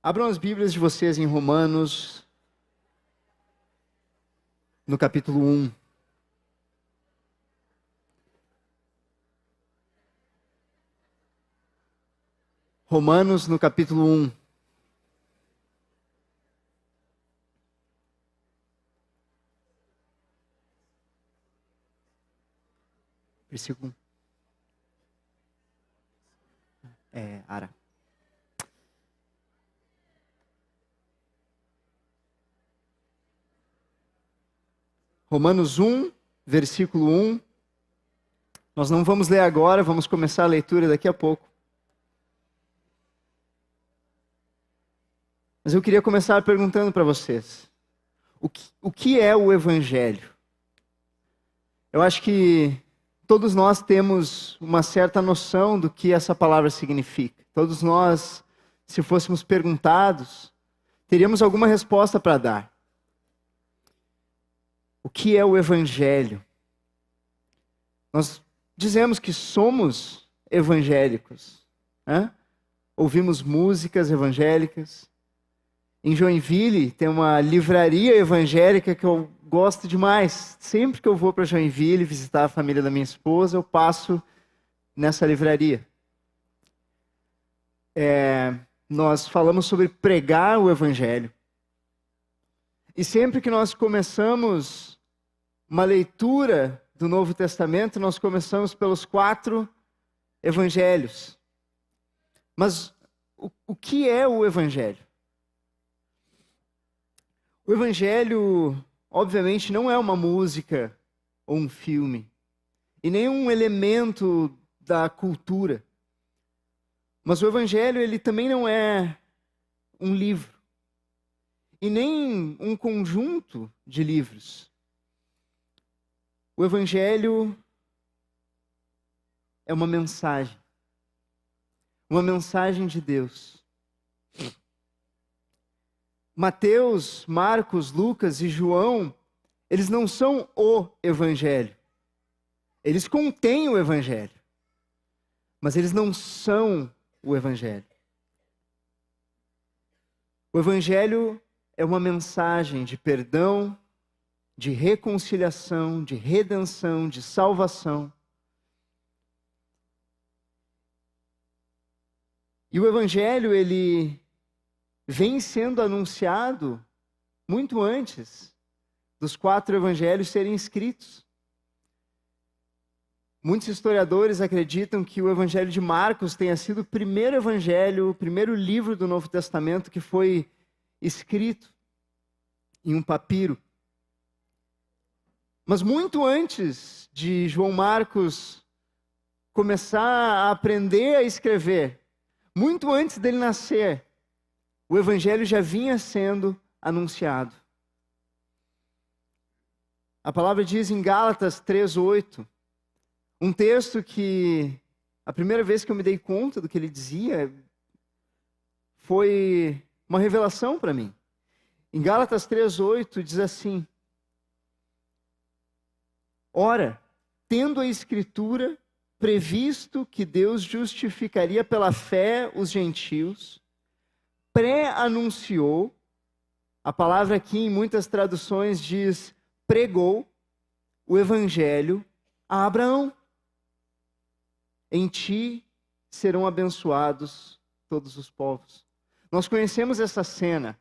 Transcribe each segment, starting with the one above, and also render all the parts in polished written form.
Abram as Bíblias de vocês em Romanos, no capítulo 1. Romanos, no capítulo 1. Versículo 1. Ara. Romanos 1, versículo 1. Nós não vamos ler agora, vamos começar a leitura daqui a pouco. Mas eu queria começar perguntando para vocês, o que é o Evangelho? Eu acho que todos nós temos uma certa noção do que essa palavra significa. Todos nós, se fôssemos perguntados, teríamos alguma resposta para dar. O que é o Evangelho? Nós dizemos que somos evangélicos, né? Ouvimos músicas evangélicas. Em Joinville tem uma livraria evangélica que eu gosto demais. Sempre que eu vou para Joinville visitar a família da minha esposa, eu passo nessa livraria. Nós falamos sobre pregar o Evangelho. E sempre que nós começamos uma leitura do Novo Testamento, nós começamos pelos 4 evangelhos. Mas o que é o Evangelho? O Evangelho, obviamente, não é uma música ou um filme, e nem um elemento da cultura. Mas o Evangelho, ele também não é um livro, e nem um conjunto de livros. O Evangelho é uma mensagem de Deus. Mateus, Marcos, Lucas e João, eles não são o Evangelho. Eles contêm o Evangelho, mas eles não são o Evangelho. O Evangelho é uma mensagem de perdão, de reconciliação, de redenção, de salvação. E o Evangelho, ele vem sendo anunciado muito antes dos 4 evangelhos serem escritos. Muitos historiadores acreditam que o Evangelho de Marcos tenha sido o primeiro evangelho, o primeiro livro do Novo Testamento que foi escrito em um papiro. Mas muito antes de João Marcos começar a aprender a escrever, muito antes dele nascer, o Evangelho já vinha sendo anunciado. A palavra diz em Gálatas 3:8, um texto que a primeira vez que eu me dei conta do que ele dizia foi uma revelação para mim. Em Gálatas 3:8 diz assim: ora, tendo a Escritura previsto que Deus justificaria pela fé os gentios, pré-anunciou, a palavra aqui em muitas traduções diz pregou, o Evangelho a Abraão. Em ti serão abençoados todos os povos. Nós conhecemos essa cena.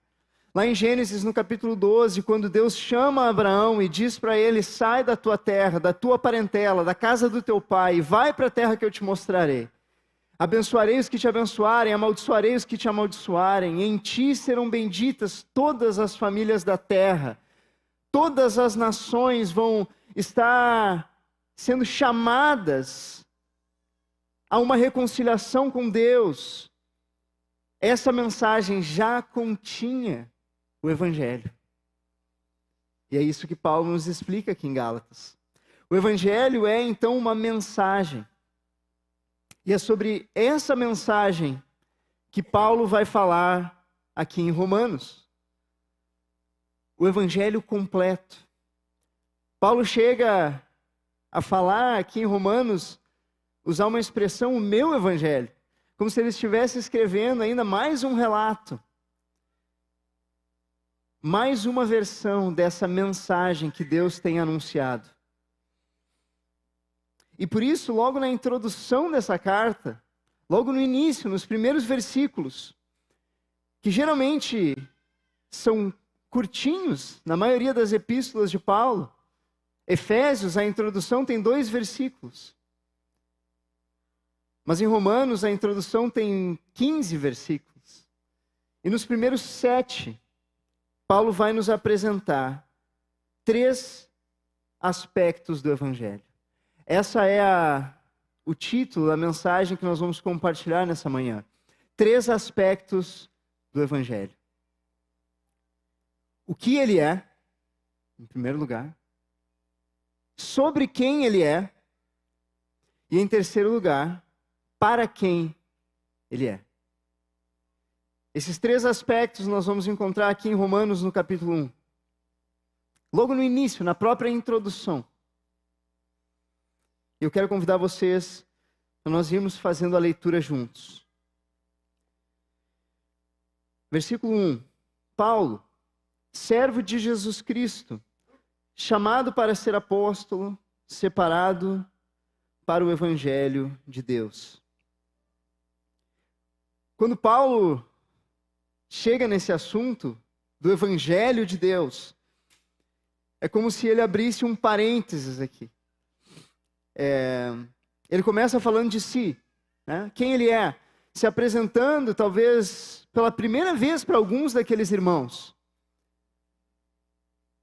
Lá em Gênesis, no capítulo 12, quando Deus chama Abraão e diz para ele: sai da tua terra, da tua parentela, da casa do teu pai, e vai para a terra que eu te mostrarei. Abençoarei os que te abençoarem, amaldiçoarei os que te amaldiçoarem. Em ti serão benditas todas as famílias da terra. Todas as nações vão estar sendo chamadas a uma reconciliação com Deus. Essa mensagem já continha o Evangelho. E é isso que Paulo nos explica aqui em Gálatas. O Evangelho é, então, uma mensagem. E é sobre essa mensagem que Paulo vai falar aqui em Romanos. O Evangelho completo. Paulo chega a falar aqui em Romanos, usar uma expressão, o meu Evangelho, como se ele estivesse escrevendo ainda mais um relato mais uma versão dessa mensagem que Deus tem anunciado. E por isso, logo na introdução dessa carta, logo no início, nos primeiros versículos, que geralmente são curtinhos, na maioria das epístolas de Paulo, Efésios, a introdução tem 2 versículos. Mas em Romanos, a introdução tem 15 versículos. E nos primeiros 7, Paulo vai nos apresentar 3 aspectos do Evangelho. Essa é o título da mensagem que nós vamos compartilhar nessa manhã. 3 aspectos do Evangelho. O que ele é, em primeiro lugar. Sobre quem ele é. E em terceiro lugar, para quem ele é. Esses 3 aspectos nós vamos encontrar aqui em Romanos, no capítulo 1. Logo no início, na própria introdução. Eu quero convidar vocês para nós irmos fazendo a leitura juntos. Versículo 1. Paulo, servo de Jesus Cristo, chamado para ser apóstolo, separado para o Evangelho de Deus. Quando Paulo chega nesse assunto do Evangelho de Deus, é como se ele abrisse um parênteses aqui. Ele começa falando de si, né? Quem ele é, se apresentando talvez pela primeira vez para alguns daqueles irmãos.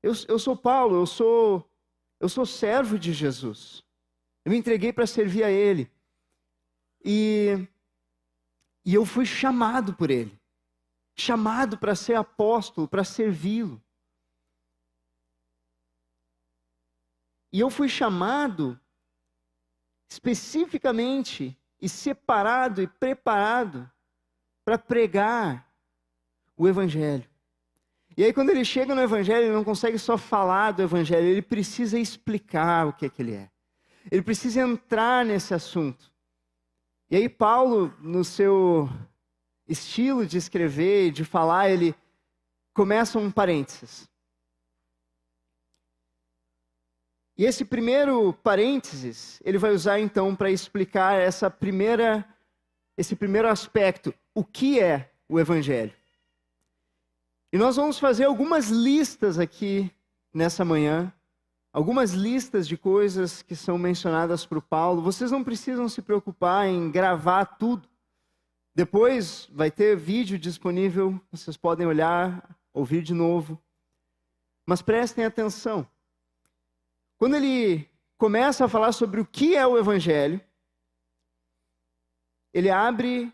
Eu sou Paulo, eu sou servo de Jesus. Eu me entreguei para servir a Ele. E eu fui chamado por Ele. Chamado para ser apóstolo, para servi-lo. E eu fui chamado especificamente e separado e preparado para pregar o Evangelho. E aí quando ele chega no Evangelho, ele não consegue só falar do Evangelho, ele precisa explicar o que é que ele é. Ele precisa entrar nesse assunto. E aí Paulo, no seu estilo de escrever, de falar, ele começa um parênteses. E esse primeiro parênteses, ele vai usar então para explicar esse primeiro aspecto, o que é o Evangelho. E nós vamos fazer algumas listas aqui nessa manhã, algumas listas de coisas que são mencionadas por Paulo. Vocês não precisam se preocupar em gravar tudo. Depois vai ter vídeo disponível, vocês podem olhar, ouvir de novo. Mas prestem atenção. Quando ele começa a falar sobre o que é o Evangelho, ele abre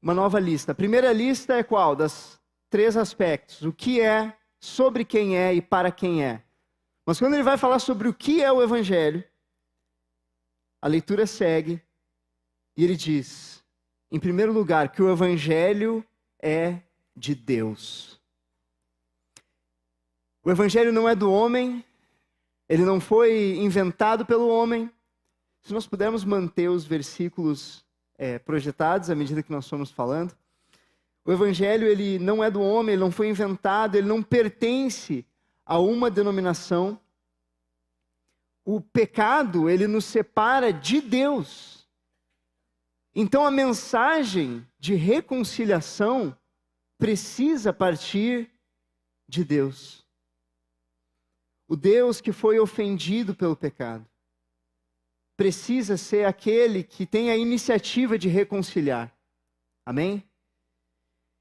uma nova lista. A primeira lista é qual? Das 3 aspectos. O que é, sobre quem é e para quem é. Mas quando ele vai falar sobre o que é o Evangelho, a leitura segue e ele diz, em primeiro lugar, que o Evangelho é de Deus. O Evangelho não é do homem, ele não foi inventado pelo homem. Se nós pudermos manter os versículos projetados à medida que nós fomos falando. O Evangelho, ele não é do homem, ele não foi inventado, ele não pertence a uma denominação. O pecado, ele nos separa de Deus. Então a mensagem de reconciliação precisa partir de Deus. O Deus que foi ofendido pelo pecado precisa ser aquele que tem a iniciativa de reconciliar. Amém?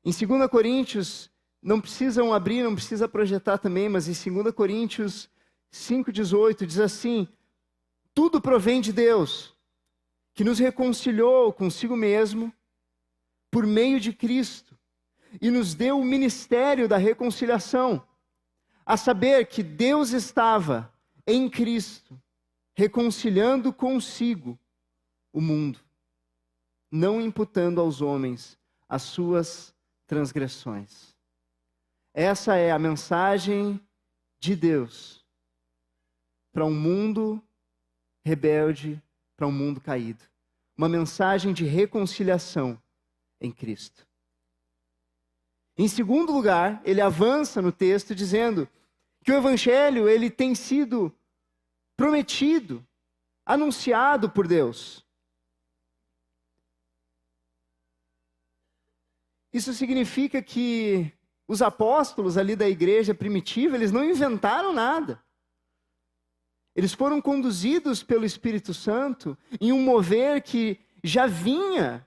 Em 2 Coríntios, não precisam abrir, não precisa projetar também, mas em 2 Coríntios 5,18 diz assim: tudo provém de Deus, que nos reconciliou consigo mesmo por meio de Cristo e nos deu o ministério da reconciliação. A saber que Deus estava em Cristo, reconciliando consigo o mundo, não imputando aos homens as suas transgressões. Essa é a mensagem de Deus para um mundo rebelde, para um mundo caído. Uma mensagem de reconciliação em Cristo. Em segundo lugar, ele avança no texto dizendo que o evangelho ele tem sido prometido, anunciado por Deus. Isso significa que os apóstolos ali da igreja primitiva, eles não inventaram nada. Eles foram conduzidos pelo Espírito Santo em um mover que já vinha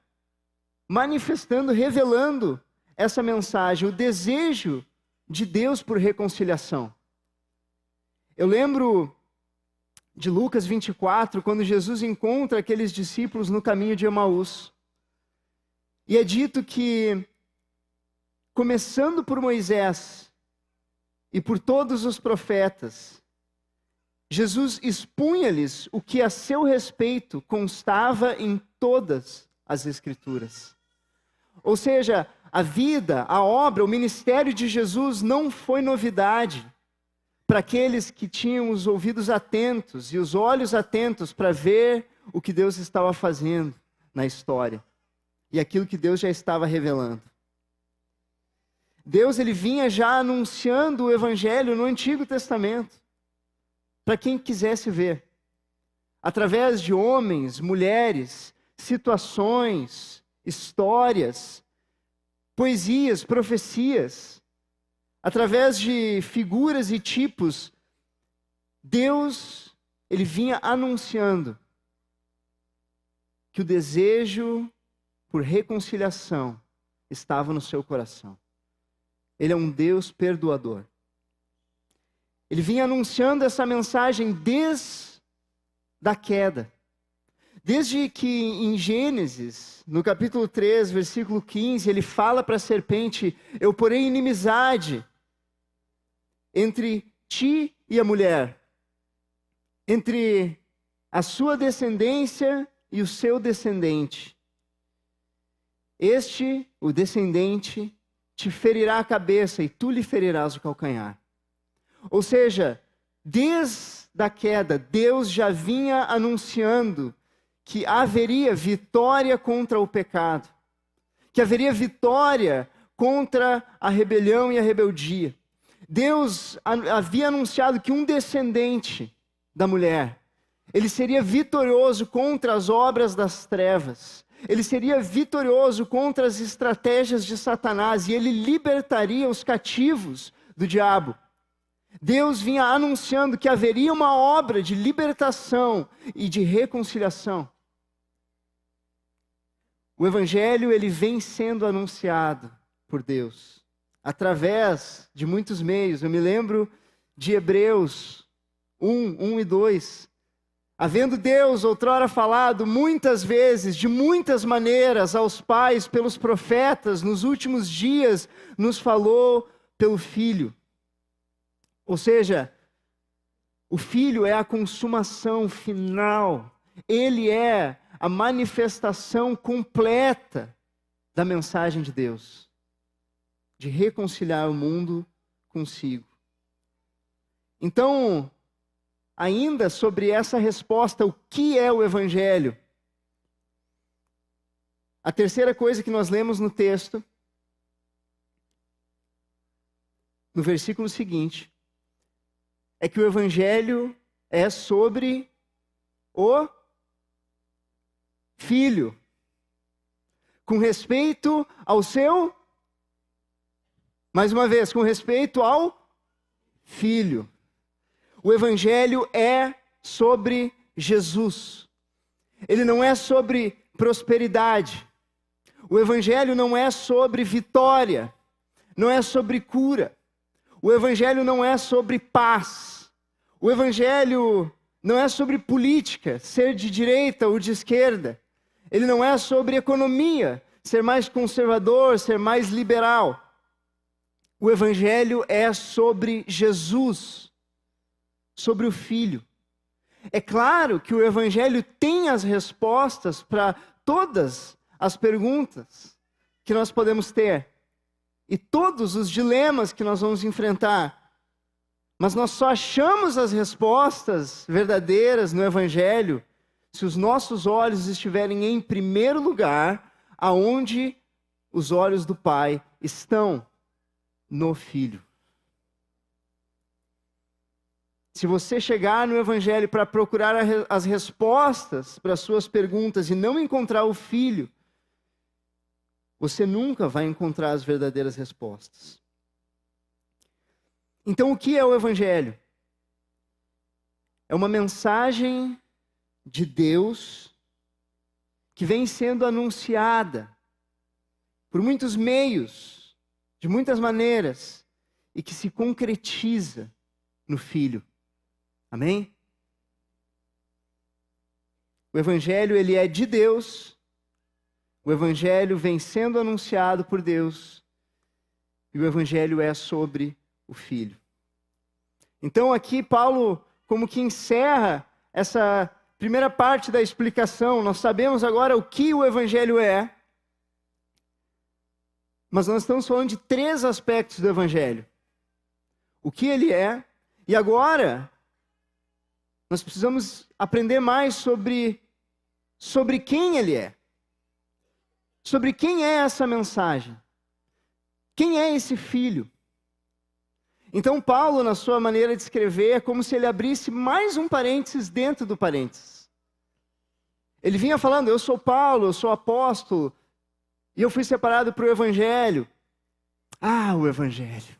manifestando, revelando essa mensagem, o desejo de Deus por reconciliação. Eu lembro de Lucas 24, quando Jesus encontra aqueles discípulos no caminho de Emaús. E é dito que, começando por Moisés e por todos os profetas, Jesus expunha-lhes o que a seu respeito constava em todas as Escrituras. Ou seja, a vida, a obra, o ministério de Jesus não foi novidade para aqueles que tinham os ouvidos atentos e os olhos atentos para ver o que Deus estava fazendo na história e aquilo que Deus já estava revelando. Deus ele vinha já anunciando o evangelho no Antigo Testamento para quem quisesse ver, através de homens, mulheres, situações, histórias, poesias, profecias, através de figuras e tipos, Deus, ele vinha anunciando que o desejo por reconciliação estava no seu coração. Ele é um Deus perdoador. Ele vinha anunciando essa mensagem desde a queda. Desde que em Gênesis, no capítulo 3, versículo 15, ele fala para a serpente: eu porei inimizade entre ti e a mulher, entre a sua descendência e o seu descendente. Este, o descendente, te ferirá a cabeça e tu lhe ferirás o calcanhar. Ou seja, desde a queda, Deus já vinha anunciando que haveria vitória contra o pecado, que haveria vitória contra a rebelião e a rebeldia. Deus havia anunciado que um descendente da mulher, ele seria vitorioso contra as obras das trevas, ele seria vitorioso contra as estratégias de Satanás e ele libertaria os cativos do diabo. Deus vinha anunciando que haveria uma obra de libertação e de reconciliação. O evangelho ele vem sendo anunciado por Deus através de muitos meios. Eu me lembro de Hebreus 1 e 2. Havendo Deus outrora falado muitas vezes, de muitas maneiras, aos pais pelos profetas, nos últimos dias nos falou pelo Filho. Ou seja, o Filho é a consumação final. Ele é a manifestação completa da mensagem de Deus, de reconciliar o mundo consigo. Então, ainda sobre essa resposta, o que é o Evangelho? A terceira coisa que nós lemos no texto, no versículo seguinte, é que o Evangelho é sobre o Filho, com respeito ao seu, mais uma vez, com respeito ao Filho. O Evangelho é sobre Jesus. Ele não é sobre prosperidade. O Evangelho não é sobre vitória. Não é sobre cura. O Evangelho não é sobre paz. O Evangelho não é sobre política, ser de direita ou de esquerda. Ele não é sobre economia, ser mais conservador, ser mais liberal. O Evangelho é sobre Jesus, sobre o Filho. É claro que o Evangelho tem as respostas para todas as perguntas que nós podemos ter e todos os dilemas que nós vamos enfrentar. Mas nós só achamos as respostas verdadeiras no Evangelho se os nossos olhos estiverem em primeiro lugar aonde os olhos do Pai estão, no Filho. Se você chegar no Evangelho para procurar as respostas para as suas perguntas e não encontrar o Filho, você nunca vai encontrar as verdadeiras respostas. Então, o que é o Evangelho? É uma mensagem de Deus que vem sendo anunciada por muitos meios, de muitas maneiras, e que se concretiza no Filho. Amém? O Evangelho, ele é de Deus. O Evangelho vem sendo anunciado por Deus. E o Evangelho é sobre o Filho. Então aqui Paulo como que encerra essa primeira parte da explicação. Nós sabemos agora o que o Evangelho é. Mas nós estamos falando de 3 aspectos do Evangelho. O que ele é. E agora nós precisamos aprender mais sobre quem ele é. Sobre quem é essa mensagem. Quem é esse Filho? Então Paulo, na sua maneira de escrever, é como se ele abrisse mais um parênteses dentro do parênteses. Ele vinha falando, eu sou Paulo, eu sou apóstolo, e eu fui separado para o Evangelho. Ah, o Evangelho.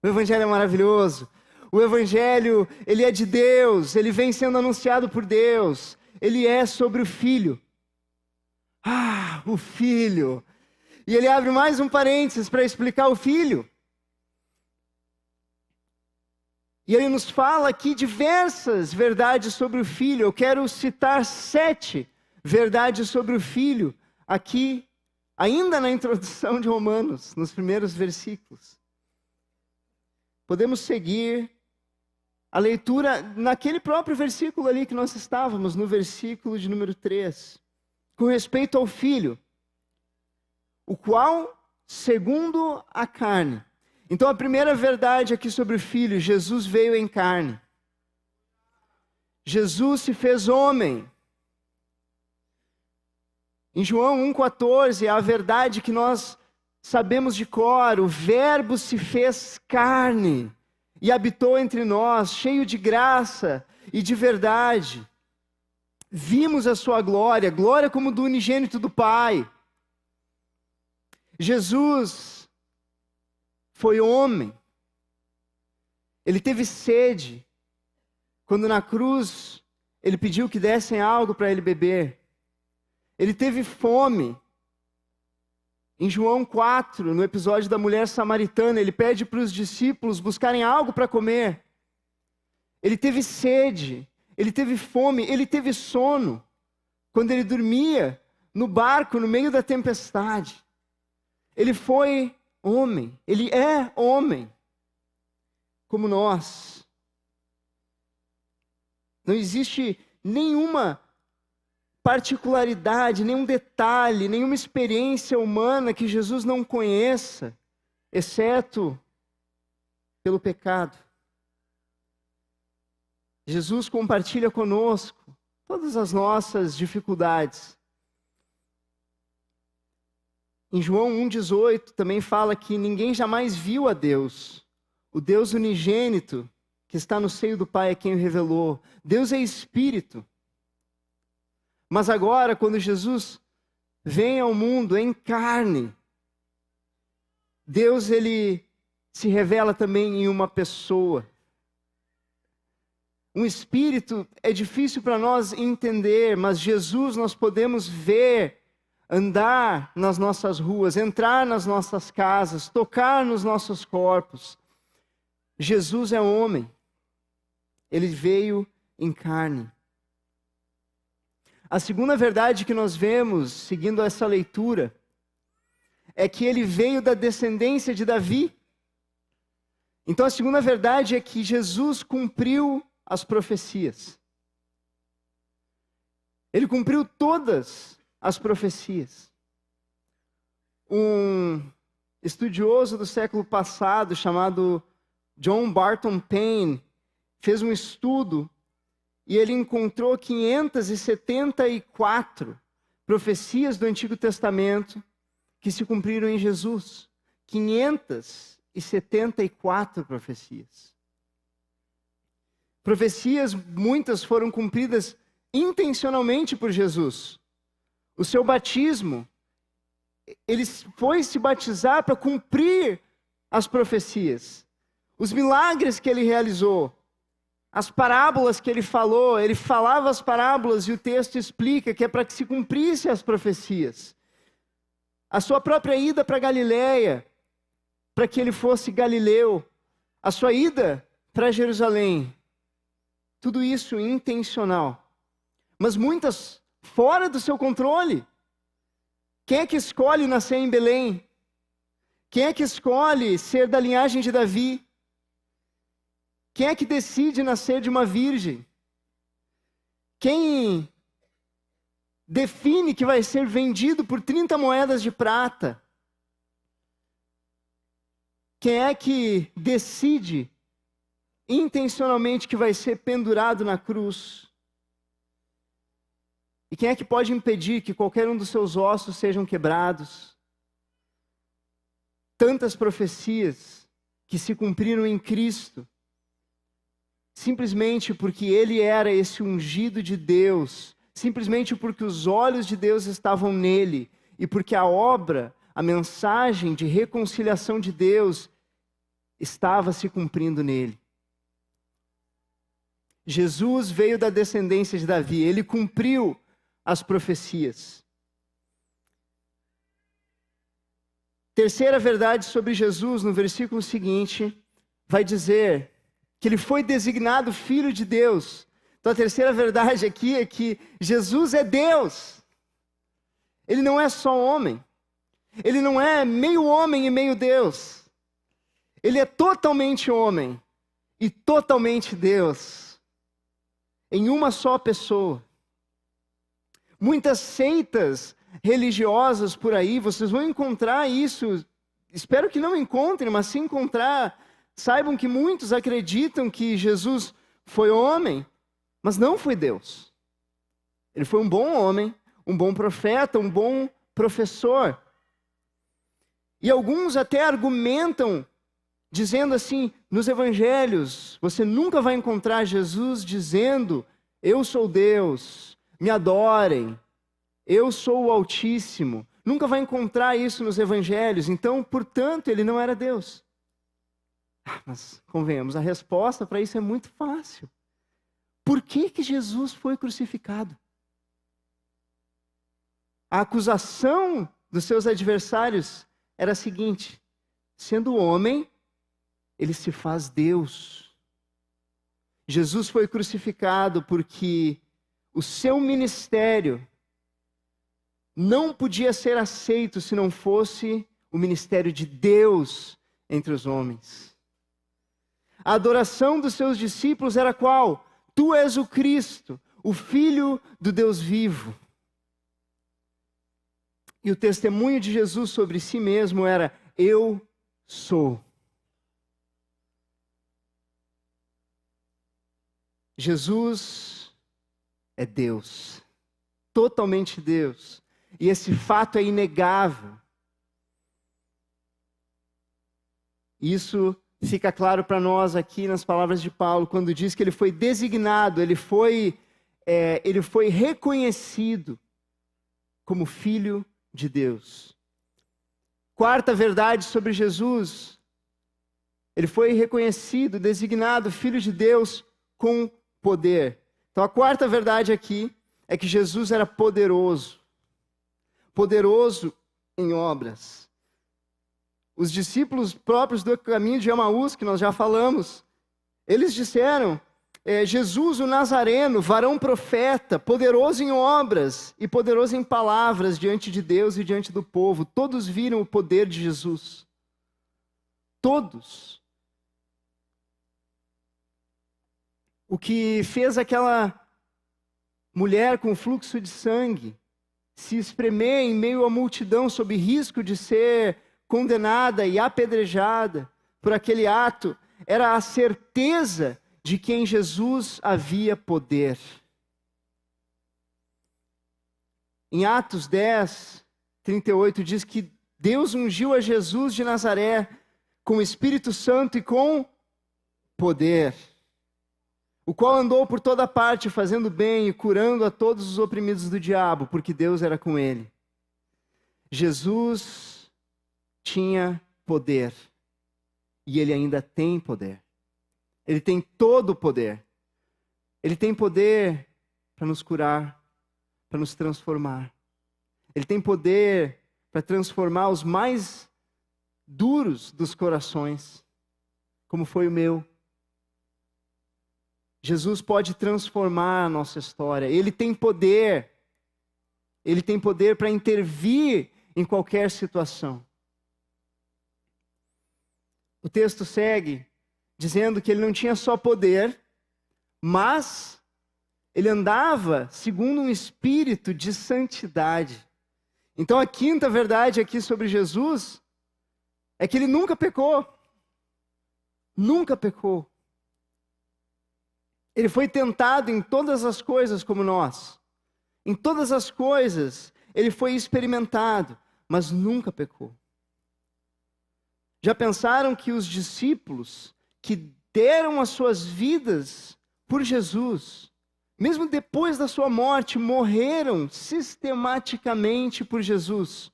O Evangelho é maravilhoso. O Evangelho, ele é de Deus, ele vem sendo anunciado por Deus. Ele é sobre o Filho. Ah, o Filho. E ele abre mais um parênteses para explicar o Filho. E ele nos fala aqui diversas verdades sobre o Filho. Eu quero citar 7 verdades sobre o Filho aqui, ainda na introdução de Romanos, nos primeiros versículos. Podemos seguir a leitura naquele próprio versículo ali que nós estávamos, no versículo de número 3. Com respeito ao Filho, o qual, segundo a carne. Então a primeira verdade aqui sobre o Filho, Jesus veio em carne. Jesus se fez homem. Em João 1,14, a verdade que nós sabemos de cor, o Verbo se fez carne e habitou entre nós, cheio de graça e de verdade. Vimos a sua glória, glória como do unigênito do Pai. Jesus foi homem. Ele teve sede. Quando na cruz ele pediu que dessem algo para ele beber. Ele teve fome. Em João 4, no episódio da mulher samaritana, ele pede para os discípulos buscarem algo para comer. Ele teve sede, ele teve fome, ele teve sono. Quando ele dormia no barco, no meio da tempestade. Ele foi homem, ele é homem, como nós. Não existe nenhuma particularidade, nenhum detalhe, nenhuma experiência humana que Jesus não conheça, exceto pelo pecado. Jesus compartilha conosco todas as nossas dificuldades. Em João 1,18 também fala que ninguém jamais viu a Deus. O Deus unigênito que está no seio do Pai é quem o revelou. Deus é Espírito. Mas agora, quando Jesus vem ao mundo em carne, Deus, ele se revela também em uma pessoa. Um espírito é difícil para nós entender, mas Jesus nós podemos ver, andar nas nossas ruas, entrar nas nossas casas, tocar nos nossos corpos. Jesus é homem. Ele veio em carne. A segunda verdade que nós vemos, seguindo essa leitura, é que ele veio da descendência de Davi. Então a segunda verdade é que Jesus cumpriu as profecias. Ele cumpriu todas as profecias. Um estudioso do século passado, chamado John Barton Payne, fez um estudo e ele encontrou 574 profecias do Antigo Testamento que se cumpriram em Jesus. 574 profecias. Profecias, muitas foram cumpridas intencionalmente por Jesus. O seu batismo, ele foi se batizar para cumprir as profecias. Os milagres que ele realizou, as parábolas que ele falou, ele falava as parábolas e o texto explica que é para que se cumprisse as profecias. A sua própria ida para Galileia, para que ele fosse Galileu, a sua ida para Jerusalém, tudo isso intencional, mas muitas fora do seu controle. Quem é que escolhe nascer em Belém? Quem é que escolhe ser da linhagem de Davi? Quem é que decide nascer de uma virgem? Quem define que vai ser vendido por 30 moedas de prata? Quem é que decide intencionalmente que vai ser pendurado na cruz? E quem é que pode impedir que qualquer um dos seus ossos sejam quebrados? Tantas profecias que se cumpriram em Cristo, simplesmente porque ele era esse ungido de Deus, simplesmente porque os olhos de Deus estavam nele, e porque a obra, a mensagem de reconciliação de Deus estava se cumprindo nele. Jesus veio da descendência de Davi, ele cumpriu as profecias. Terceira verdade sobre Jesus, no versículo seguinte, vai dizer que ele foi designado Filho de Deus. Então a terceira verdade aqui é que Jesus é Deus. Ele não é só homem. Ele não é meio homem e meio Deus. Ele é totalmente homem e totalmente Deus, em uma só pessoa. Muitas seitas religiosas por aí, vocês vão encontrar isso. Espero que não encontrem, mas se encontrar, saibam que muitos acreditam que Jesus foi homem, mas não foi Deus. Ele foi um bom homem, um bom profeta, um bom professor. E alguns até argumentam, dizendo assim, nos evangelhos, você nunca vai encontrar Jesus dizendo, eu sou Deus, me adorem, eu sou o Altíssimo. Nunca vai encontrar isso nos evangelhos, então, portanto, ele não era Deus. Mas, convenhamos, a resposta para isso é muito fácil. Por que Jesus foi crucificado? A acusação dos seus adversários era a seguinte, sendo homem, ele se faz Deus. Jesus foi crucificado porque o seu ministério não podia ser aceito se não fosse o ministério de Deus entre os homens. A adoração dos seus discípulos era qual? Tu és o Cristo, o Filho do Deus vivo. E o testemunho de Jesus sobre si mesmo era, eu sou. Jesus é Deus, totalmente Deus. E esse fato é inegável. Isso fica claro para nós aqui nas palavras de Paulo, quando diz que ele foi designado, ele foi reconhecido como Filho de Deus. Quarta verdade sobre Jesus, ele foi reconhecido, designado Filho de Deus com poder. Então a quarta verdade aqui é que Jesus era poderoso. Poderoso em obras. Os discípulos próprios do caminho de Emaús, que nós já falamos, eles disseram, Jesus o Nazareno, varão profeta, poderoso em obras e poderoso em palavras diante de Deus e diante do povo. Todos viram o poder de Jesus. Todos. O que fez aquela mulher com fluxo de sangue se espremer em meio à multidão sob risco de ser condenada e apedrejada por aquele ato, era a certeza de que em Jesus havia poder. Em Atos 10, 38 diz que Deus ungiu a Jesus de Nazaré com o Espírito Santo e com poder, o qual andou por toda parte fazendo bem e curando a todos os oprimidos do diabo, porque Deus era com ele. Jesus tinha poder e ele ainda tem poder. Ele tem todo o poder. Ele tem poder para nos curar, para nos transformar. Ele tem poder para transformar os mais duros dos corações, como foi o meu. Jesus pode transformar a nossa história. Ele tem poder. Ele tem poder para intervir em qualquer situação. O texto segue dizendo que ele não tinha só poder, mas ele andava segundo um espírito de santidade. Então a quinta verdade aqui sobre Jesus é que ele nunca pecou. Nunca pecou. Ele foi tentado em todas as coisas como nós. Em todas as coisas ele foi experimentado, mas nunca pecou. Já pensaram que os discípulos que deram as suas vidas por Jesus, mesmo depois da sua morte, morreram sistematicamente por Jesus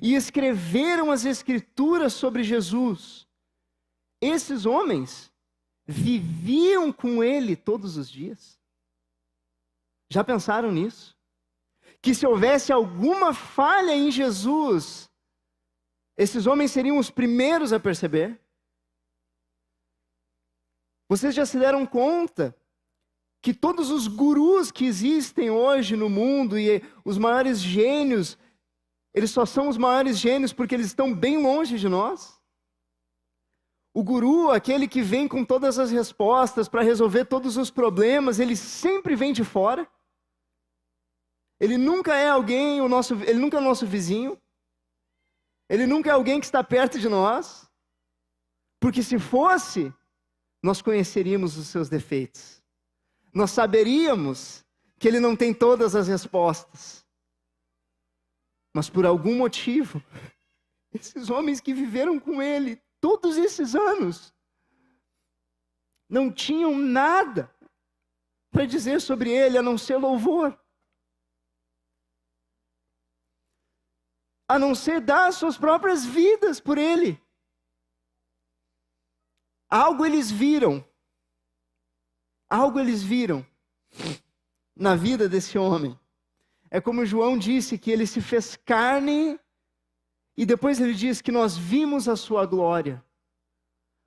e escreveram as escrituras sobre Jesus? Esses homens viviam com ele todos os dias. Já pensaram nisso? Que se houvesse alguma falha em Jesus, esses homens seriam os primeiros a perceber? Vocês já se deram conta que todos os gurus que existem hoje no mundo e os maiores gênios, eles só são os maiores gênios porque eles estão bem longe de nós? O guru, aquele que vem com todas as respostas para resolver todos os problemas, ele sempre vem de fora. Ele nunca é alguém, ele nunca é o nosso vizinho. Ele nunca é alguém que está perto de nós. Porque se fosse, nós conheceríamos os seus defeitos. Nós saberíamos que ele não tem todas as respostas. Mas por algum motivo, esses homens que viveram com ele todos esses anos não tinham nada para dizer sobre ele a não ser louvor, a não ser dar as suas próprias vidas por ele. Algo eles viram na vida desse homem. É como João disse, que ele se fez carne. E depois ele diz que nós vimos a sua glória.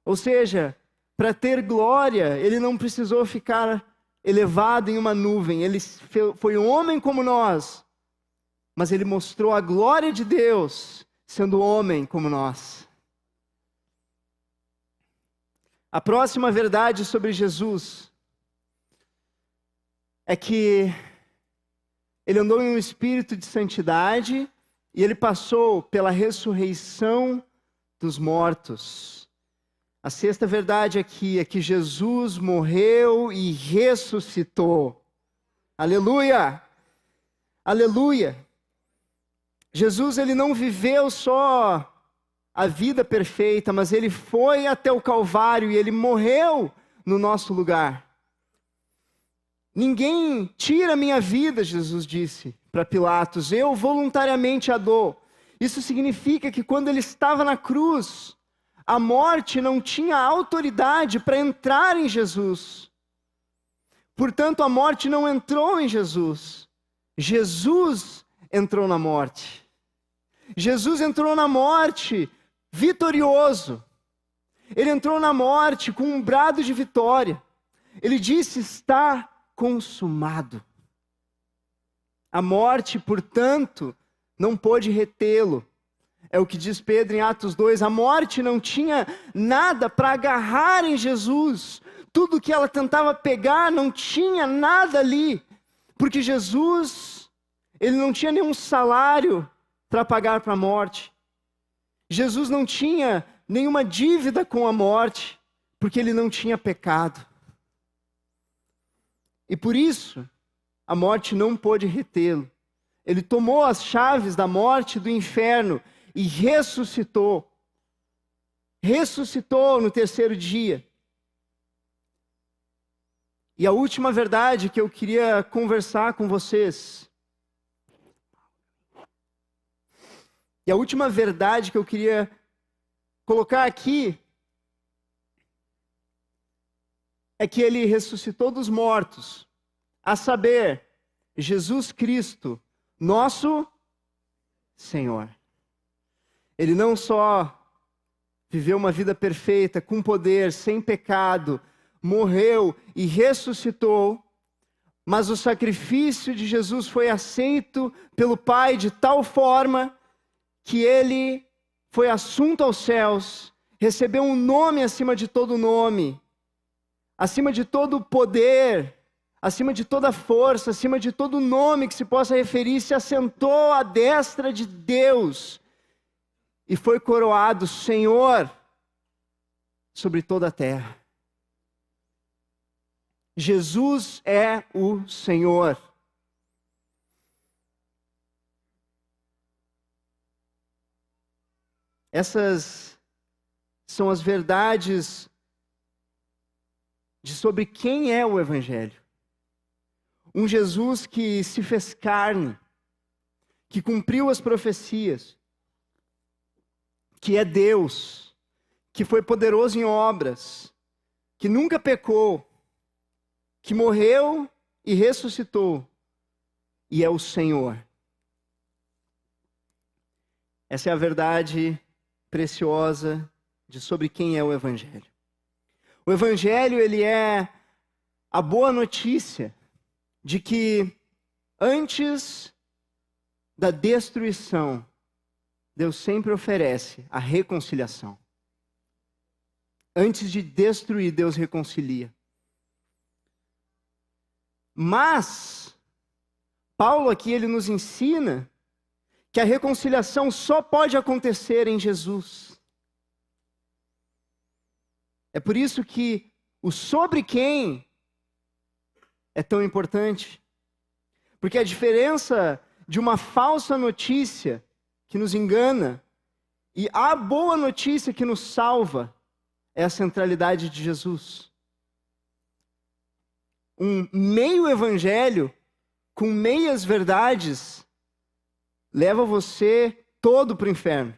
Ou seja, para ter glória, ele não precisou ficar elevado em uma nuvem. Ele foi um homem como nós. Mas ele mostrou a glória de Deus, sendo homem como nós. A próxima verdade sobre Jesus é que ele andou em um espírito de santidade. E ele passou pela ressurreição dos mortos. A sexta verdade aqui é que Jesus morreu e ressuscitou. Aleluia! Aleluia! Jesus, ele não viveu só a vida perfeita, mas ele foi até o Calvário e ele morreu no nosso lugar. Ninguém tira minha vida, Jesus disse para Pilatos, eu voluntariamente a dou. Isso significa que quando ele estava na cruz, a morte não tinha autoridade para entrar em Jesus. Portanto, a morte não entrou em Jesus. Jesus entrou na morte. Jesus entrou na morte vitorioso. Ele entrou na morte com um brado de vitória. Ele disse, está consumado. A morte, portanto, não pôde retê-lo. É o que diz Pedro em Atos 2. A morte não tinha nada para agarrar em Jesus. Tudo que ela tentava pegar não tinha nada ali. Porque Jesus, ele não tinha nenhum salário para pagar para a morte. Jesus não tinha nenhuma dívida com a morte, porque ele não tinha pecado. E por isso, a morte não pôde retê-lo. Ele tomou as chaves da morte e do inferno e ressuscitou. Ressuscitou no terceiro dia. E a última verdade que eu queria conversar com vocês, e a última verdade que eu queria colocar aqui, é que ele ressuscitou dos mortos, a saber, Jesus Cristo, nosso Senhor. Ele não só viveu uma vida perfeita, com poder, sem pecado, morreu e ressuscitou, mas o sacrifício de Jesus foi aceito pelo Pai de tal forma que ele foi assunto aos céus, recebeu um nome acima de todo nome, acima de todo poder, acima de toda força, acima de todo nome que se possa referir, se assentou à destra de Deus e foi coroado Senhor sobre toda a terra. Jesus é o Senhor. Essas são as verdades sobre quem é o Evangelho. Um Jesus que se fez carne, que cumpriu as profecias, que é Deus, que foi poderoso em obras, que nunca pecou, que morreu e ressuscitou, e é o Senhor. Essa é a verdade preciosa sobre quem é o Evangelho. O Evangelho, ele é a boa notícia de que antes da destruição, Deus sempre oferece a reconciliação. Antes de destruir, Deus reconcilia. Mas, Paulo aqui, ele nos ensina que a reconciliação só pode acontecer em Jesus. É por isso que o sobre quem é tão importante. Porque a diferença de uma falsa notícia que nos engana e a boa notícia que nos salva é a centralidade de Jesus. Um meio evangelho com meias verdades leva você todo para o inferno.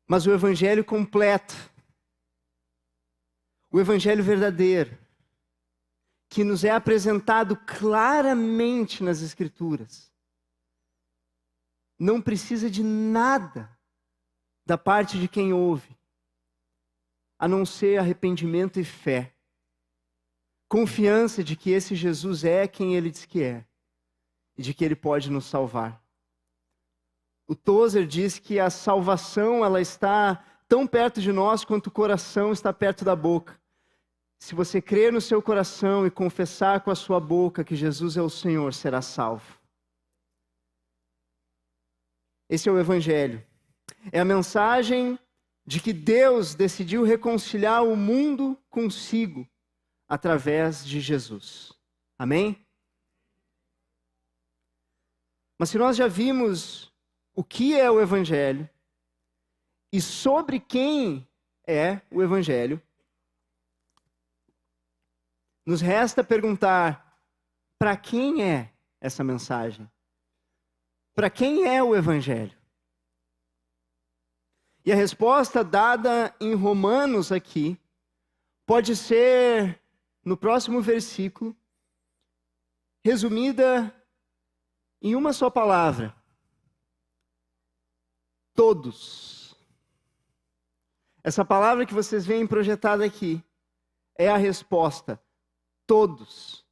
Mas o evangelho completo, o evangelho verdadeiro, que nos é apresentado claramente nas Escrituras, não precisa de nada da parte de quem ouve, a não ser arrependimento e fé. Confiança de que esse Jesus é quem ele diz que é, e de que ele pode nos salvar. O Tozer diz que a salvação, ela está tão perto de nós quanto o coração está perto da boca. Se você crer no seu coração e confessar com a sua boca que Jesus é o Senhor, será salvo. Esse é o Evangelho. É a mensagem de que Deus decidiu reconciliar o mundo consigo através de Jesus. Amém? Mas se nós já vimos o que é o Evangelho e sobre quem é o Evangelho, nos resta perguntar: para quem é essa mensagem? Para quem é o Evangelho? E a resposta dada em Romanos aqui pode ser, no próximo versículo, resumida em uma só palavra: todos. Essa palavra que vocês veem projetada aqui é a resposta: todos.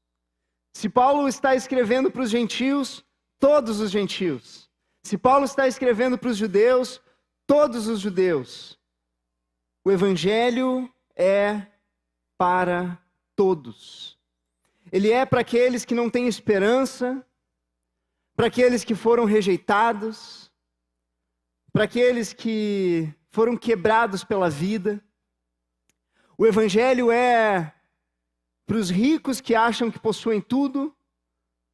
Se Paulo está escrevendo para os gentios, todos os gentios. Se Paulo está escrevendo para os judeus, todos os judeus. O Evangelho é para todos. Ele é para aqueles que não têm esperança, para aqueles que foram rejeitados, para aqueles que foram quebrados pela vida. O Evangelho é para os ricos que acham que possuem tudo,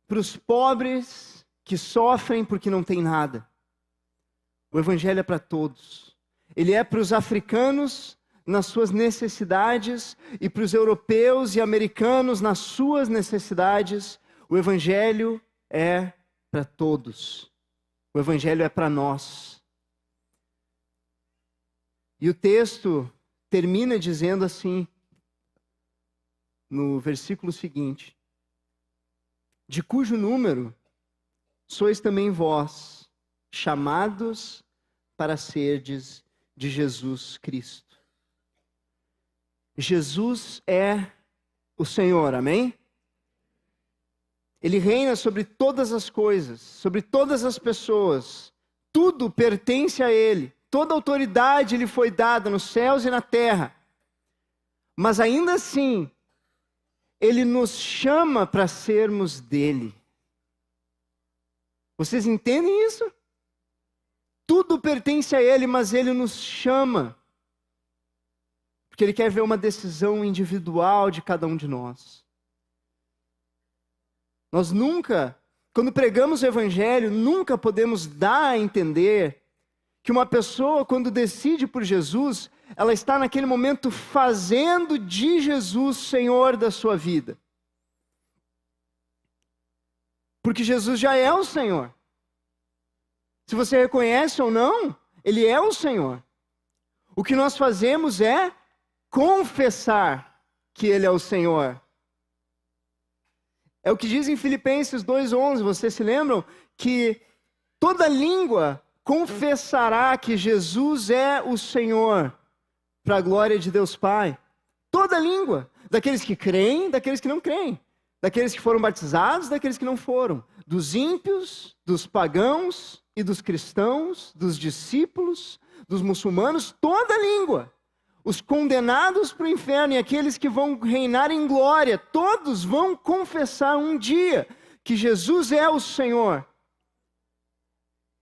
para os pobres que sofrem porque não têm nada. O evangelho é para todos. Ele é para os africanos nas suas necessidades e para os europeus e americanos nas suas necessidades. O evangelho é para todos. O evangelho é para nós. E o texto termina dizendo assim, no versículo seguinte: de cujo número sois também vós, chamados para serdes de Jesus Cristo. Jesus é o Senhor, amém? Ele reina sobre todas as coisas, sobre todas as pessoas. Tudo pertence a Ele. Toda autoridade lhe foi dada nos céus e na terra. Mas ainda assim, Ele nos chama para sermos dele. Vocês entendem isso? Tudo pertence a Ele, mas Ele nos chama. Porque Ele quer ver uma decisão individual de cada um de nós. Nós nunca, quando pregamos o Evangelho, nunca podemos dar a entender que uma pessoa, quando decide por Jesus, ela está naquele momento fazendo de Jesus Senhor da sua vida. Porque Jesus já é o Senhor. Se você reconhece ou não, Ele é o Senhor. O que nós fazemos é confessar que Ele é o Senhor. É o que diz em Filipenses 2:11, vocês se lembram? Que toda língua confessará que Jesus é o Senhor, para a glória de Deus Pai. Toda língua, daqueles que creem, daqueles que não creem, daqueles que foram batizados, daqueles que não foram, dos ímpios, dos pagãos e dos cristãos, dos discípulos, dos muçulmanos, toda língua. Os condenados para o inferno e aqueles que vão reinar em glória, todos vão confessar um dia que Jesus é o Senhor.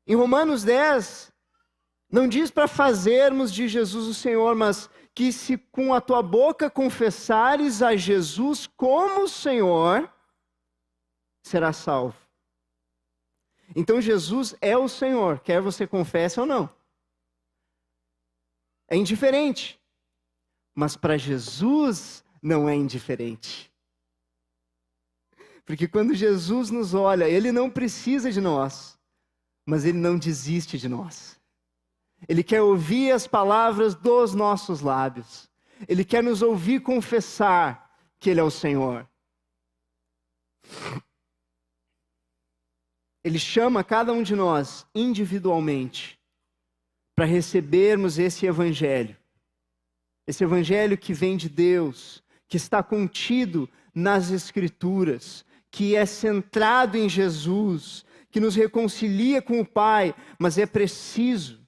Em Romanos 10, não diz para fazermos de Jesus o Senhor, mas que se com a tua boca confessares a Jesus como Senhor, serás salvo. Então Jesus é o Senhor, quer você confesse ou não. É indiferente. Mas para Jesus não é indiferente. Porque quando Jesus nos olha, Ele não precisa de nós, mas Ele não desiste de nós. Ele quer ouvir as palavras dos nossos lábios. Ele quer nos ouvir confessar que Ele é o Senhor. Ele chama cada um de nós individualmente para recebermos esse evangelho. Esse evangelho que vem de Deus, que está contido nas Escrituras, que é centrado em Jesus, que nos reconcilia com o Pai, mas é preciso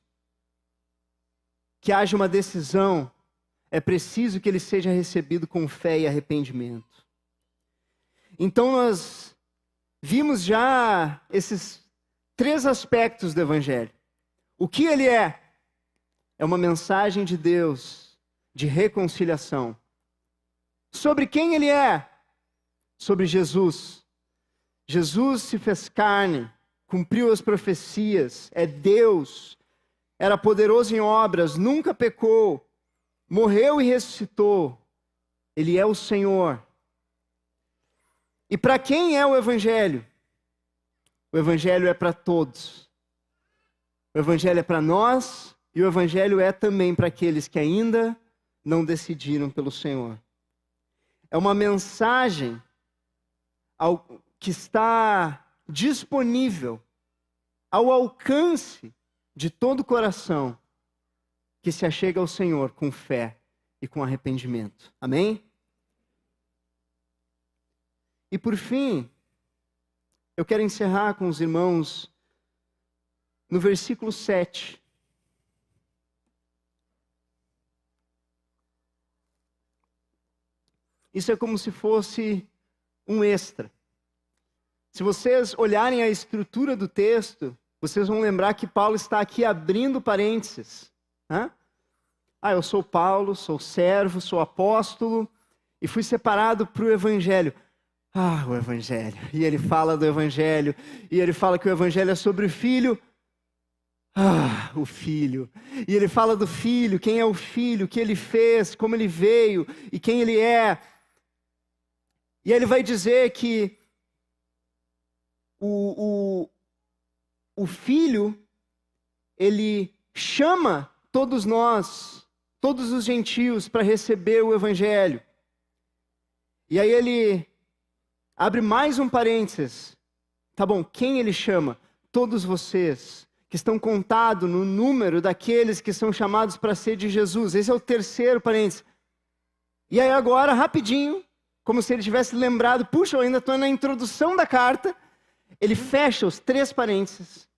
que haja uma decisão, é preciso que ele seja recebido com fé e arrependimento. Então nós vimos já esses 3 aspectos do evangelho. O que ele é? É uma mensagem de Deus, de reconciliação. Sobre quem ele é? Sobre Jesus. Jesus se fez carne, cumpriu as profecias, é Deus, era poderoso em obras, nunca pecou, morreu e ressuscitou. Ele é o Senhor. E para quem é o Evangelho? O Evangelho é para todos. O Evangelho é para nós e o Evangelho é também para aqueles que ainda não decidiram pelo Senhor. É uma mensagem que está disponível ao alcance de todo o coração que se achega ao Senhor com fé e com arrependimento. Amém? E por fim, eu quero encerrar com os irmãos no versículo 7. Isso é como se fosse um extra. Se vocês olharem a estrutura do texto, vocês vão lembrar que Paulo está aqui abrindo parênteses. Eu sou Paulo, sou servo, sou apóstolo e fui separado para o Evangelho. O Evangelho. E ele fala do Evangelho, e ele fala que o Evangelho é sobre o Filho. O filho. E ele fala do filho, quem é o filho, o que ele fez, como ele veio e quem ele é. E ele vai dizer que o filho, ele chama todos nós, todos os gentios, para receber o evangelho. E aí ele abre mais um parênteses. Tá bom, quem ele chama? Todos vocês que estão contados no número daqueles que são chamados para ser de Jesus. Esse é o terceiro parênteses. E aí agora, rapidinho, como se ele tivesse lembrado, puxa, eu ainda estou na introdução da carta, ele fecha os 3 parênteses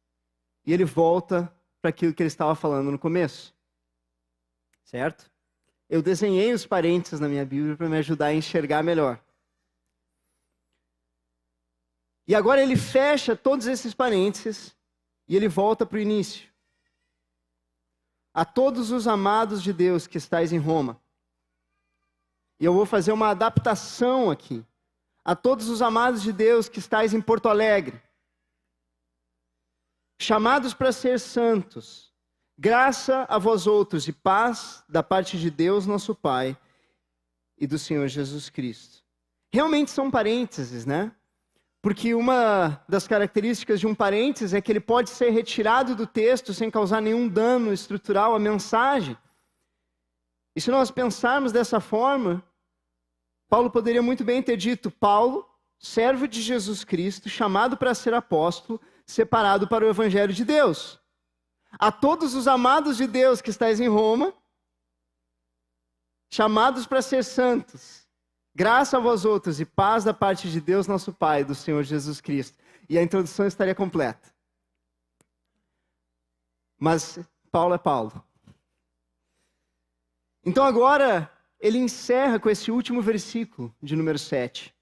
e ele volta para aquilo que ele estava falando no começo. Certo? Eu desenhei os parênteses na minha Bíblia para me ajudar a enxergar melhor. E agora ele fecha todos esses parênteses e ele volta para o início. A todos os amados de Deus que estais em Roma. E eu vou fazer uma adaptação aqui. A todos os amados de Deus que estais em Porto Alegre. Chamados para ser santos. Graça a vós outros e paz da parte de Deus, nosso Pai, e do Senhor Jesus Cristo. Realmente são parênteses, né? Porque uma das características de um parênteses é que ele pode ser retirado do texto sem causar nenhum dano estrutural à mensagem. E se nós pensarmos dessa forma, Paulo poderia muito bem ter dito: Paulo, servo de Jesus Cristo, chamado para ser apóstolo, separado para o Evangelho de Deus. A todos os amados de Deus que estáis em Roma, chamados para ser santos, graça a vós outros e paz da parte de Deus nosso Pai, do Senhor Jesus Cristo. E a introdução estaria completa. Mas Paulo é Paulo. Então agora ele encerra com esse último versículo de número 7.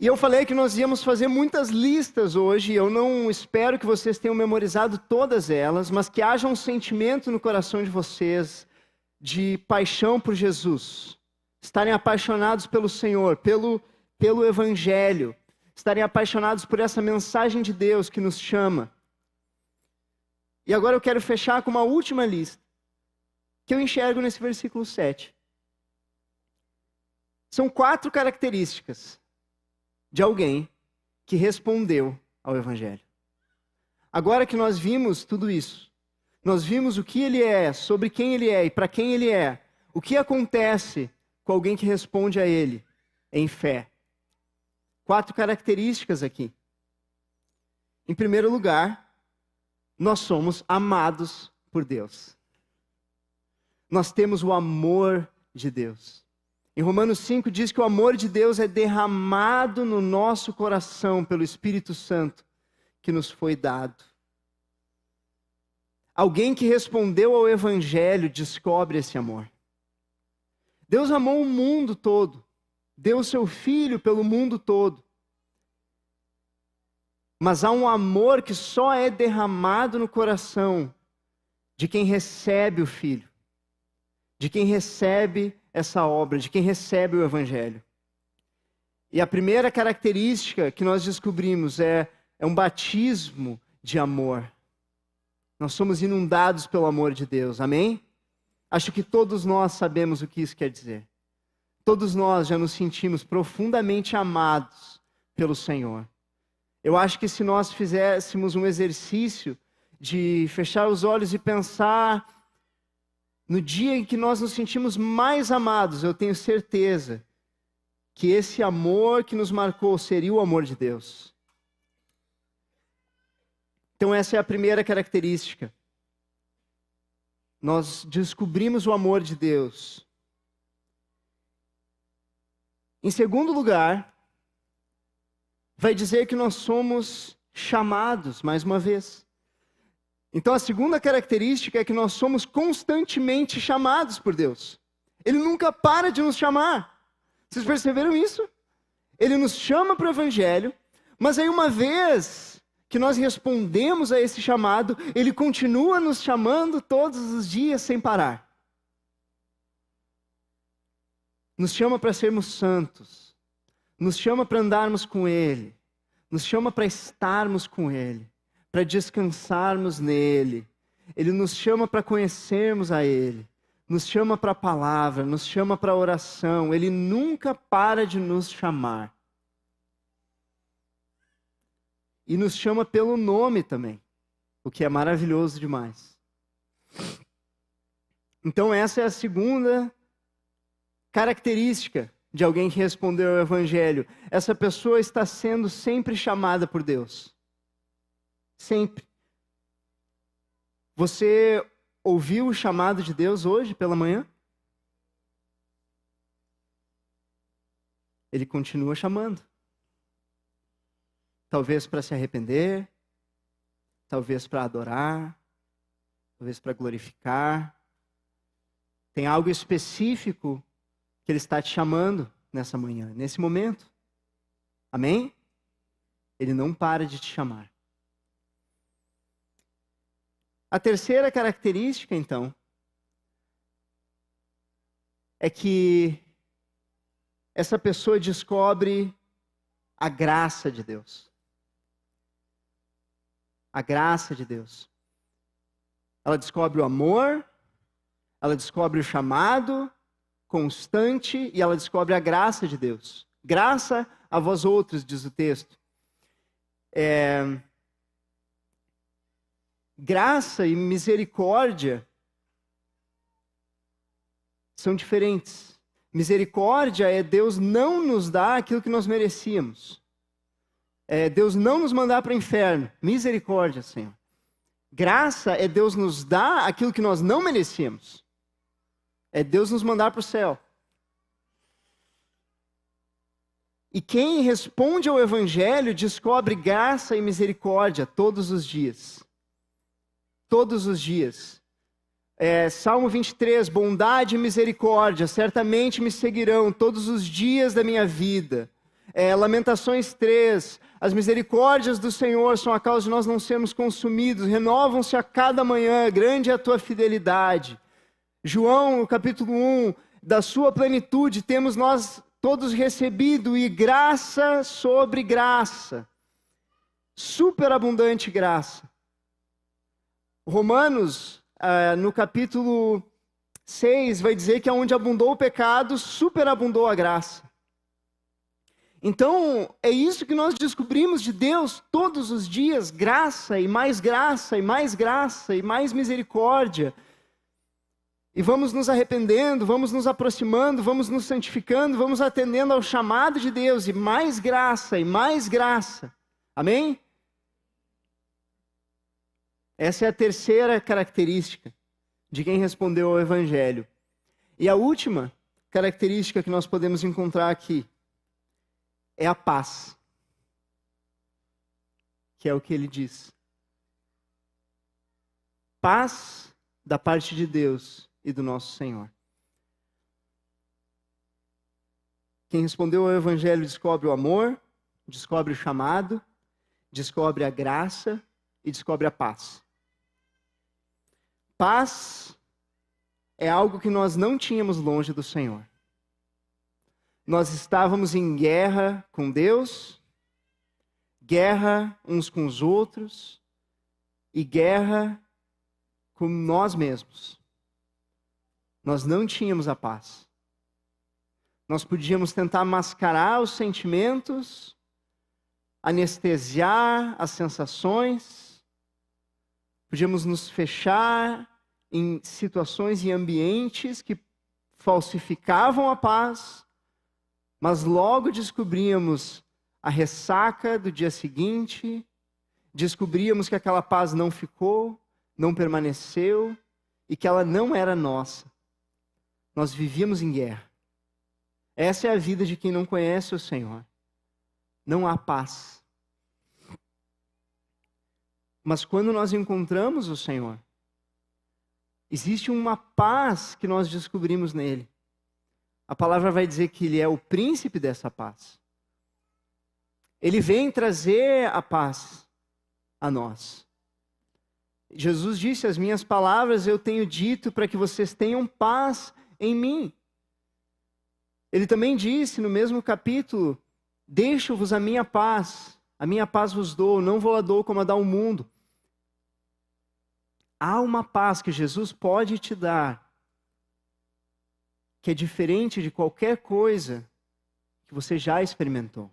E eu falei que nós íamos fazer muitas listas hoje. Eu não espero que vocês tenham memorizado todas elas, mas que haja um sentimento no coração de vocês de paixão por Jesus. Estarem apaixonados pelo Senhor, pelo Evangelho. Estarem apaixonados por essa mensagem de Deus que nos chama. E agora eu quero fechar com uma última lista, que eu enxergo nesse versículo 7. São 4 características de alguém que respondeu ao Evangelho. Agora que nós vimos tudo isso, nós vimos o que ele é, sobre quem ele é e para quem ele é, o que acontece com alguém que responde a ele em fé. 4 características aqui. Em primeiro lugar, nós somos amados por Deus. Nós temos o amor de Deus. Em Romanos 5 diz que o amor de Deus é derramado no nosso coração pelo Espírito Santo que nos foi dado. Alguém que respondeu ao Evangelho descobre esse amor. Deus amou o mundo todo, deu o seu Filho pelo mundo todo. Mas há um amor que só é derramado no coração de quem recebe o Filho, de quem recebe essa obra, de quem recebe o Evangelho. E a primeira característica que nós descobrimos é um batismo de amor. Nós somos inundados pelo amor de Deus, amém? Acho que todos nós sabemos o que isso quer dizer. Todos nós já nos sentimos profundamente amados pelo Senhor. Eu acho que se nós fizéssemos um exercício de fechar os olhos e pensar no dia em que nós nos sentimos mais amados, eu tenho certeza que esse amor que nos marcou seria o amor de Deus. Então essa é a primeira característica. Nós descobrimos o amor de Deus. Em segundo lugar, vai dizer que nós somos chamados, mais uma vez. Então a segunda característica é que nós somos constantemente chamados por Deus. Ele nunca para de nos chamar. Vocês perceberam isso? Ele nos chama para o Evangelho, mas aí uma vez que nós respondemos a esse chamado, Ele continua nos chamando todos os dias sem parar. Nos chama para sermos santos, nos chama para andarmos com Ele, nos chama para estarmos com Ele, para descansarmos nele. Ele nos chama para conhecermos a Ele. Nos chama para a palavra, nos chama para a oração. Ele nunca para de nos chamar. E nos chama pelo nome também, o que é maravilhoso demais. Então essa é a segunda característica de alguém que respondeu ao Evangelho. Essa pessoa está sendo sempre chamada por Deus. Sempre. Você ouviu o chamado de Deus hoje pela manhã? Ele continua chamando. Talvez para se arrepender, talvez para adorar, talvez para glorificar. Tem algo específico que Ele está te chamando nessa manhã, nesse momento. Amém? Ele não para de te chamar. A terceira característica, então, é que essa pessoa descobre a graça de Deus. A graça de Deus. Ela descobre o amor, ela descobre o chamado constante e ela descobre a graça de Deus. Graça a vós outros, diz o texto. Graça e misericórdia são diferentes. Misericórdia é Deus não nos dar aquilo que nós merecíamos. É Deus não nos mandar para o inferno. Misericórdia, Senhor. Graça é Deus nos dar aquilo que nós não merecíamos. É Deus nos mandar para o céu. E quem responde ao Evangelho descobre graça e misericórdia todos os dias. Todos os dias. Salmo 23, bondade e misericórdia certamente me seguirão todos os dias da minha vida. Lamentações 3, as misericórdias do Senhor são a causa de nós não sermos consumidos, renovam-se a cada manhã, grande é a tua fidelidade. João, no capítulo 1, da sua plenitude temos nós todos recebido, e graça sobre graça, superabundante graça. Romanos, no capítulo 6, vai dizer que onde abundou o pecado, superabundou a graça. Então, é isso que nós descobrimos de Deus todos os dias, graça e mais graça, e mais graça, e mais misericórdia. E vamos nos arrependendo, vamos nos aproximando, vamos nos santificando, vamos atendendo ao chamado de Deus, e mais graça, e mais graça. Amém? Essa é a terceira característica de quem respondeu ao Evangelho. E a última característica que nós podemos encontrar aqui é a paz. Que é o que ele diz. Paz da parte de Deus e do nosso Senhor. Quem respondeu ao Evangelho descobre o amor, descobre o chamado, descobre a graça e descobre a paz. Paz é algo que nós não tínhamos longe do Senhor. Nós estávamos em guerra com Deus, guerra uns com os outros e guerra com nós mesmos. Nós não tínhamos a paz. Nós podíamos tentar mascarar os sentimentos, anestesiar as sensações, podíamos nos fechar em situações e ambientes que falsificavam a paz, mas logo descobríamos a ressaca do dia seguinte, descobríamos que aquela paz não ficou, não permaneceu e que ela não era nossa. Nós vivíamos em guerra. Essa é a vida de quem não conhece o Senhor. Não há paz. Mas quando nós encontramos o Senhor, existe uma paz que nós descobrimos nele. A palavra vai dizer que ele é o príncipe dessa paz. Ele vem trazer a paz a nós. Jesus disse, as minhas palavras eu tenho dito para que vocês tenham paz em mim. Ele também disse no mesmo capítulo, deixo-vos a minha paz vos dou, não vou a dou como a dá o mundo. há uma paz que Jesus pode te dar, que é diferente de qualquer coisa que você já experimentou.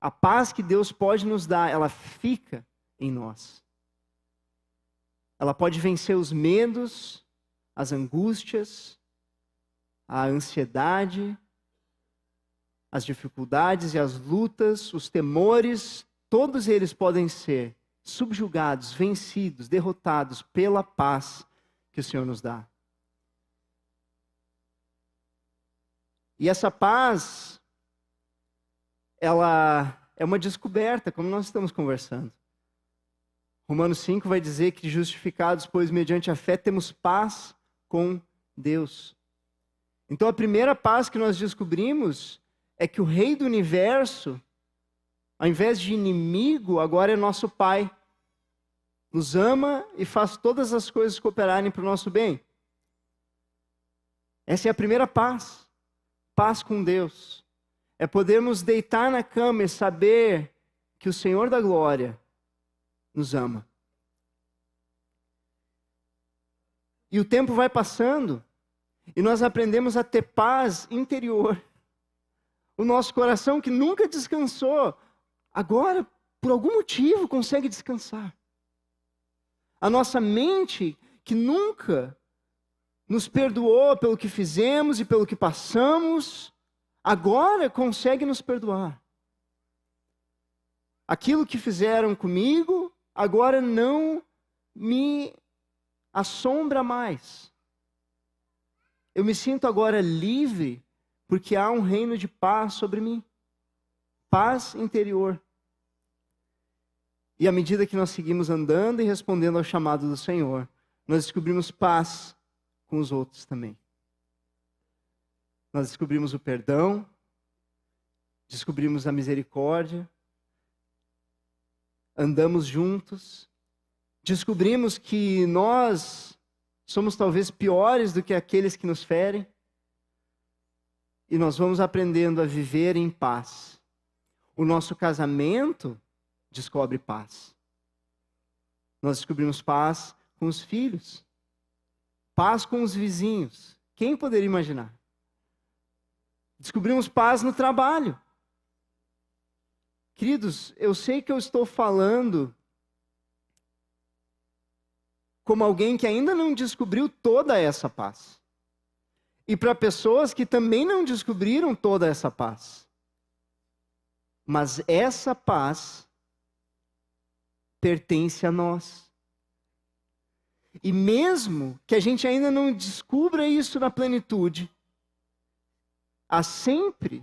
A paz que Deus pode nos dar, ela fica em nós. Ela pode vencer os medos, as angústias, a ansiedade, as dificuldades e as lutas, os temores, todos eles podem ser subjugados, vencidos, derrotados pela paz que o Senhor nos dá. E essa paz, ela é uma descoberta, como nós estamos conversando. Romanos 5 vai dizer que justificados, pois mediante a fé temos paz com Deus. Então a primeira paz que nós descobrimos é que o Rei do Universo, ao invés de inimigo, agora é nosso Pai. Nos ama e faz todas as coisas cooperarem para o nosso bem. Essa é a primeira paz. Paz com Deus. É podermos deitar na cama e saber que o Senhor da Glória nos ama. E o tempo vai passando e nós aprendemos a ter paz interior. O nosso coração que nunca descansou, agora, por algum motivo, consegue descansar. A nossa mente que nunca nos perdoou pelo que fizemos e pelo que passamos, agora consegue nos perdoar. Aquilo que fizeram comigo, agora não me assombra mais. Eu me sinto agora livre, porque há um reino de paz sobre mim. Paz interior. E à medida que nós seguimos andando e respondendo ao chamado do Senhor, nós descobrimos paz com os outros também. Nós descobrimos o perdão, descobrimos a misericórdia, andamos juntos, descobrimos que nós somos talvez piores do que aqueles que nos ferem, e nós vamos aprendendo a viver em paz. O nosso casamento descobre paz. Nós descobrimos paz com os filhos, paz com os vizinhos. Quem poderia imaginar? Descobrimos paz no trabalho. Queridos, eu sei que eu estou falando como alguém que ainda não descobriu toda essa paz. E para pessoas que também não descobriram toda essa paz. Mas essa paz pertence a nós. E mesmo que a gente ainda não descubra isso na plenitude, há sempre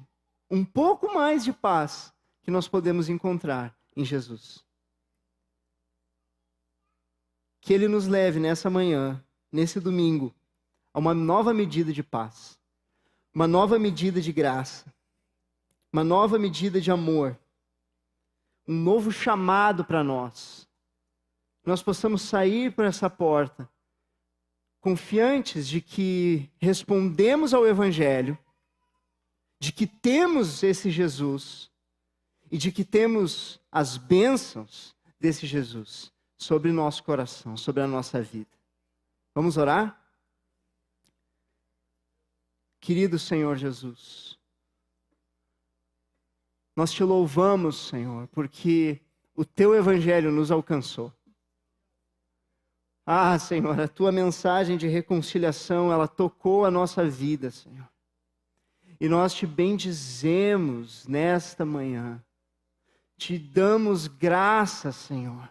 um pouco mais de paz que nós podemos encontrar em Jesus. Que Ele nos leve nessa manhã, nesse domingo, a uma nova medida de paz, uma nova medida de graça, uma nova medida de amor, um novo chamado para nós. Nós possamos sair por essa porta confiantes de que respondemos ao Evangelho, de que temos esse Jesus e de que temos as bênçãos desse Jesus sobre nosso coração, sobre a nossa vida. Vamos orar? Querido Senhor Jesus, nós te louvamos, Senhor, porque o teu Evangelho nos alcançou. Ah, Senhor, a tua mensagem de reconciliação, ela tocou a nossa vida, Senhor. E nós te bendizemos nesta manhã. Te damos graças, Senhor.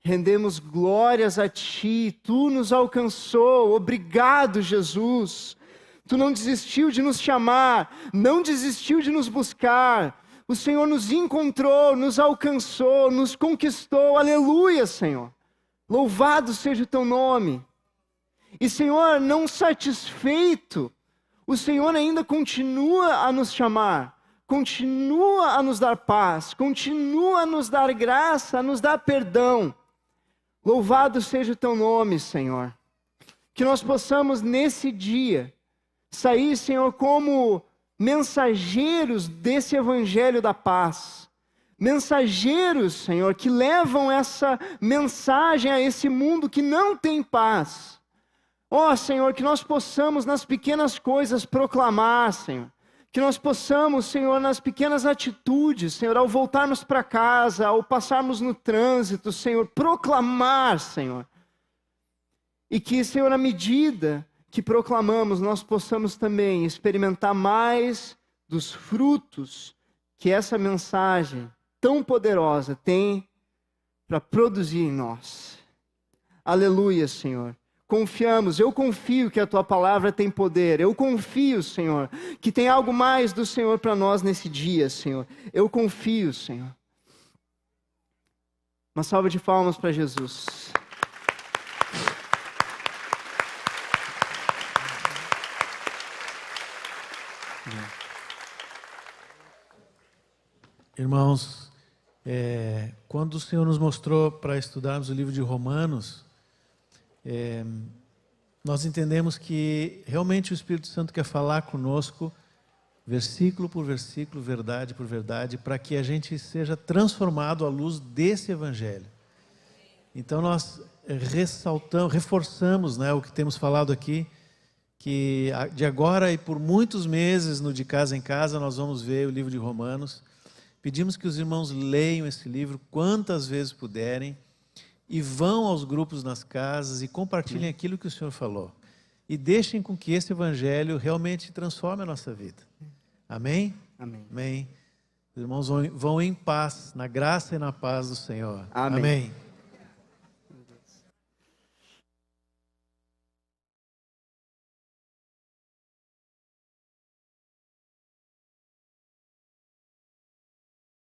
Rendemos glórias a Ti. Tu nos alcançou. Obrigado, Jesus. Tu não desistiu de nos chamar. Não desistiu de nos buscar. O Senhor nos encontrou, nos alcançou, nos conquistou. Aleluia, Senhor. Louvado seja o Teu nome. E, Senhor, não satisfeito, o Senhor ainda continua a nos chamar, continua a nos dar paz, continua a nos dar graça, a nos dar perdão. Louvado seja o Teu nome, Senhor. Que nós possamos nesse dia sair, Senhor, como mensageiros desse Evangelho da paz, mensageiros, Senhor, que levam essa mensagem a esse mundo que não tem paz. Ó, Senhor, que nós possamos nas pequenas coisas proclamar, Senhor. Que nós possamos, Senhor, nas pequenas atitudes, Senhor, ao voltarmos para casa, ao passarmos no trânsito, Senhor, proclamar, Senhor. E que, Senhor, à medida que proclamamos, nós possamos também experimentar mais dos frutos que essa mensagem tão poderosa tem para produzir em nós. Aleluia, Senhor. Confiamos, eu confio que a Tua palavra tem poder. Eu confio, Senhor, que tem algo mais do Senhor para nós nesse dia, Senhor. Eu confio, Senhor. Uma salva de palmas para Jesus. Irmãos, quando o Senhor nos mostrou para estudarmos o livro de Romanos, nós entendemos que realmente o Espírito Santo quer falar conosco, versículo por versículo, verdade por verdade, para que a gente seja transformado à luz desse Evangelho. Então nós reforçamos, né, o que temos falado aqui, que de agora e por muitos meses, no De Casa em Casa, nós vamos ver o livro de Romanos. Pedimos que os irmãos leiam esse livro quantas vezes puderem e vão aos grupos nas casas e compartilhem aquilo que o Senhor falou. E deixem com que esse Evangelho realmente transforme a nossa vida. Amém? Amém. Amém. Os irmãos vão em paz, na graça e na paz do Senhor. Amém. Amém.